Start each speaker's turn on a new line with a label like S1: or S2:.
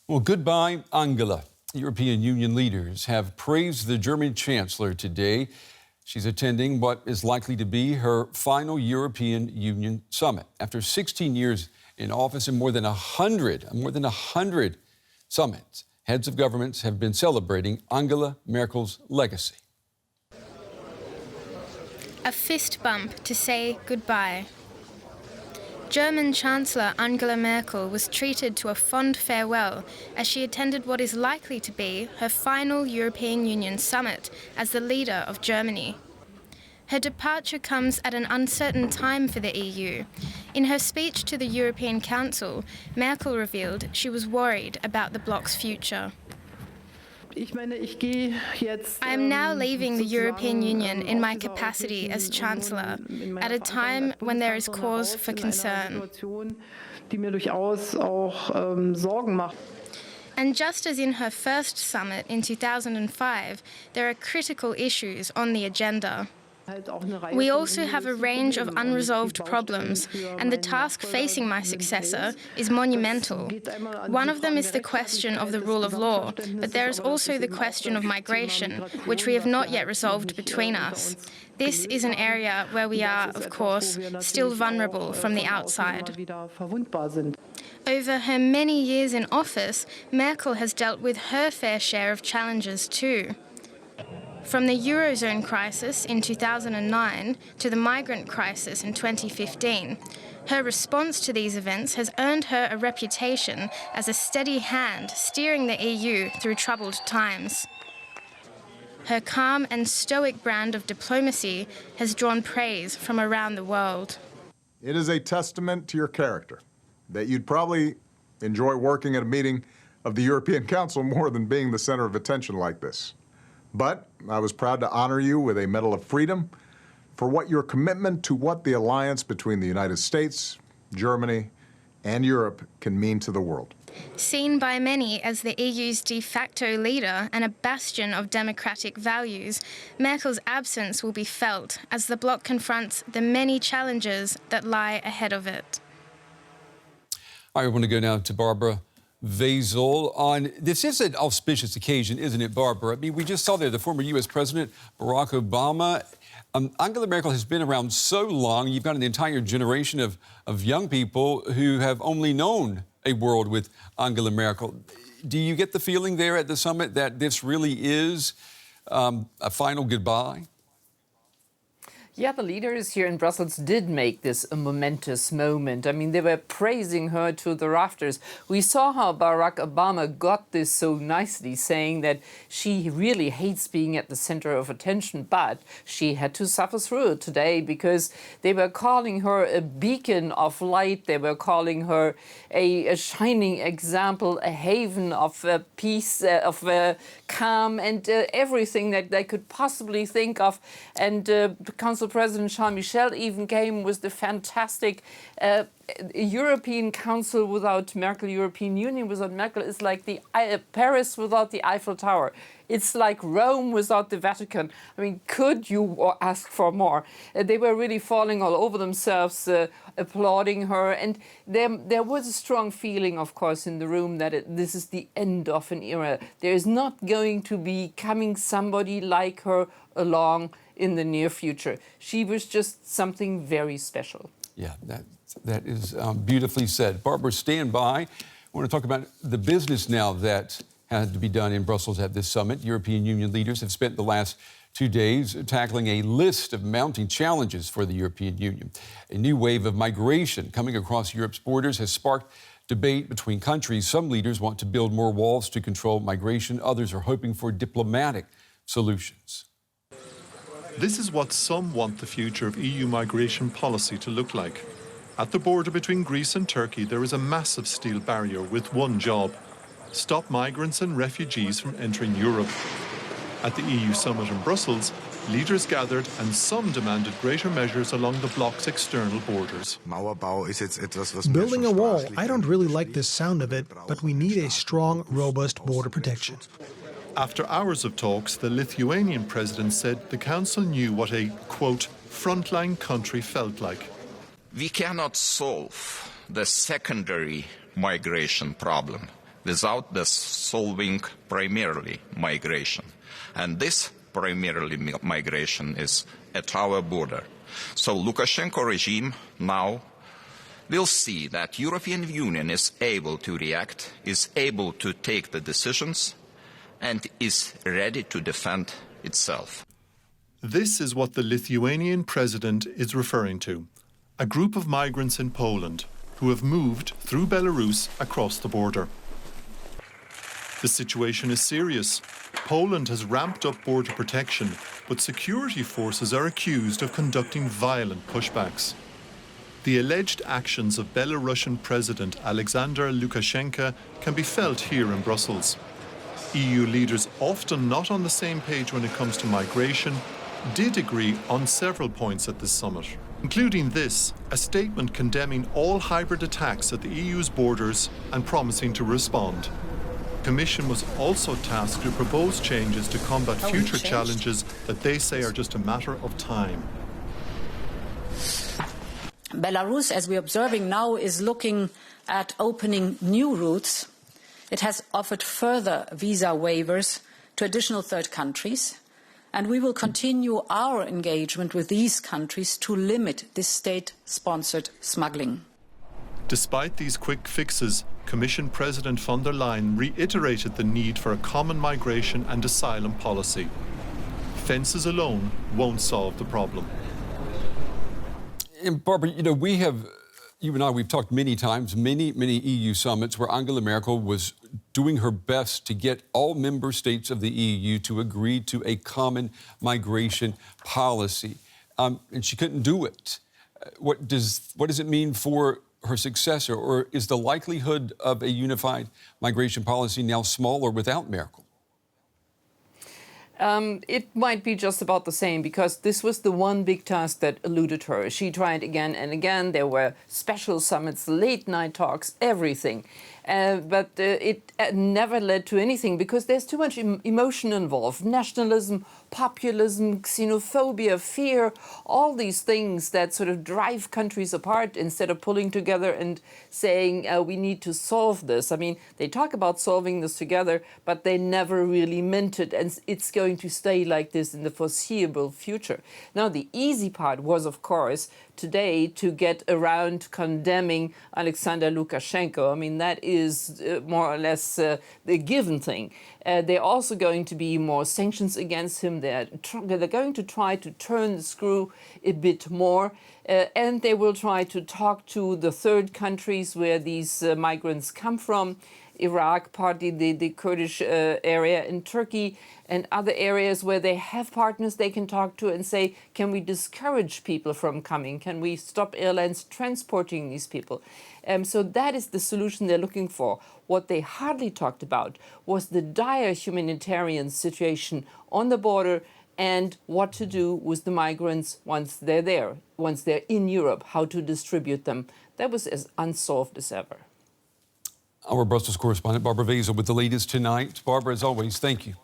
S1: Well, goodbye, Angela. European Union leaders have praised the German chancellor today. She's attending what is likely to be her final European Union summit. After 16 years in office and more than 100 summits, heads of governments have been celebrating Angela Merkel's legacy.
S2: A fist bump to say goodbye. German Chancellor Angela Merkel was treated to a fond farewell as she attended what is likely to be her final European Union summit as the leader of Germany. Her departure comes at an uncertain time for the EU. In her speech to the European Council, Merkel revealed she was worried about the bloc's future. I am now leaving the European Union in my capacity as Chancellor, at a time when there is cause for concern. And just as in her first summit in 2005, there are critical issues on the agenda. We also have a range of unresolved problems, and the task facing my successor is monumental. One of them is the question of the rule of law, but there is also the question of migration, which we have not yet resolved between us. This is an area where we are, of course, still vulnerable from the outside. Over her many years in office, Merkel has dealt with her fair share of challenges too. From the Eurozone crisis in 2009 to the migrant crisis in 2015, her response to these events has earned her a reputation as a steady hand steering the EU through troubled times. Her calm and stoic brand of diplomacy has drawn praise from around the world.
S3: It is a testament to your character that you'd probably enjoy working at a meeting of the European Council more than being the center of attention like this. But I was proud to honor you with a Medal of Freedom for your commitment to what the alliance between the United States, Germany, and Europe can mean to the world.
S2: Seen by many as the EU's de facto leader and a bastion of democratic values, Merkel's absence will be felt as the bloc confronts the many challenges that lie ahead of it.
S1: I want to go now to Barbara Vazel. This is an auspicious occasion, isn't it, Barbara? I mean, we just saw there the former U.S. President Barack Obama. Angela Merkel has been around so long. You've got an entire generation of young people who have only known a world with Angela Merkel. Do you get the feeling there at the summit that this really is a final goodbye?
S4: Yeah, the leaders here in Brussels did make this a momentous moment. I mean, they were praising her to the rafters. We saw how Barack Obama got this so nicely, saying that she really hates being at the center of attention, but she had to suffer through it today because they were calling her a beacon of light. They were calling her a shining example, a haven of peace, of calm, and everything that they could possibly think of. And Council President Charles Michel even came with the fantastic European Council without Merkel, European Union without Merkel is like the Paris without the Eiffel Tower. It's like Rome without the Vatican. I mean, could you ask for more? They were really falling all over themselves, applauding her. And there was a strong feeling, of course, in the room that this is the end of an era. There is not going to be coming somebody like her along in the near future. She was just something very special.
S1: Yeah, that is beautifully said. Barbara, stand by. I want to talk about the business now that had to be done in Brussels at this summit. European Union leaders have spent the last 2 days tackling a list of mounting challenges for the European Union. A new wave of migration coming across Europe's borders has sparked debate between countries. Some leaders want to build more walls to control migration. Others are hoping for diplomatic solutions.
S5: This is what some want the future of EU migration policy to look like. At the border between Greece and Turkey, there is a massive steel barrier with one job: stop migrants and refugees from entering Europe. At the EU summit in Brussels, leaders gathered and some demanded greater measures along the bloc's external borders.
S6: Building a wall, I don't really like the sound of it, but we need a strong, robust border protection.
S5: After hours of talks, the Lithuanian president said the council knew what a, quote, frontline country felt like.
S7: We cannot solve the secondary migration problem without the solving primarily migration. And this primarily migration is at our border. So Lukashenko regime now will see that European Union is able to react, is able to take the decisions, and is ready to defend itself.
S5: This is what the Lithuanian president is referring to. A group of migrants in Poland who have moved through Belarus across the border. The situation is serious. Poland has ramped up border protection, but security forces are accused of conducting violent pushbacks. The alleged actions of Belarusian President Alexander Lukashenko can be felt here in Brussels. EU leaders, often not on the same page when it comes to migration, did agree on several points at this summit, including this, a statement condemning all hybrid attacks at the EU's borders and promising to respond. The Commission was also tasked to propose changes to combat future challenges that they say are just a matter of time.
S8: Belarus, as we're observing now, is looking at opening new routes. It has offered further visa waivers to additional third countries, and we will continue our engagement with these countries to limit this state-sponsored smuggling.
S5: Despite these quick fixes, Commission President von der Leyen reiterated the need for a common migration and asylum policy. Fences alone won't solve the problem.
S1: And Barbara, you know, you and I, we've talked many times, many EU summits where Angela Merkel was doing her best to get all member states of the EU to agree to a common migration policy. And she couldn't do it. What does it mean for her successor, or is the likelihood of a unified migration policy now smaller without Merkel?
S4: It might be just about the same, because this was the one big task that eluded her. She tried again and again. There were special summits, late-night talks, everything. But it never led to anything, because there's too much emotion involved. Nationalism, populism, xenophobia, fear, all these things that sort of drive countries apart instead of pulling together and saying, we need to solve this. I mean, they talk about solving this together, but they never really meant it. And it's going to stay like this in the foreseeable future. Now, the easy part was, of course, today to get around condemning Alexander Lukashenko. I mean, that is more or less the given thing. There are also going to be more sanctions against him. They're going to try to turn the screw a bit more. And they will try to talk to the third countries where these migrants come from. Iraq, partly the Kurdish area in Turkey, and other areas where they have partners they can talk to and say, can we discourage people from coming? Can we stop airlines transporting these people? So that is the solution they're looking for. What they hardly talked about was the dire humanitarian situation on the border and what to do with the migrants once they're there, once they're in Europe, how to distribute them. That was as unsolved as ever.
S1: Our Brussels correspondent, Barbara Vazel, with the latest tonight. Barbara, as always, thank you.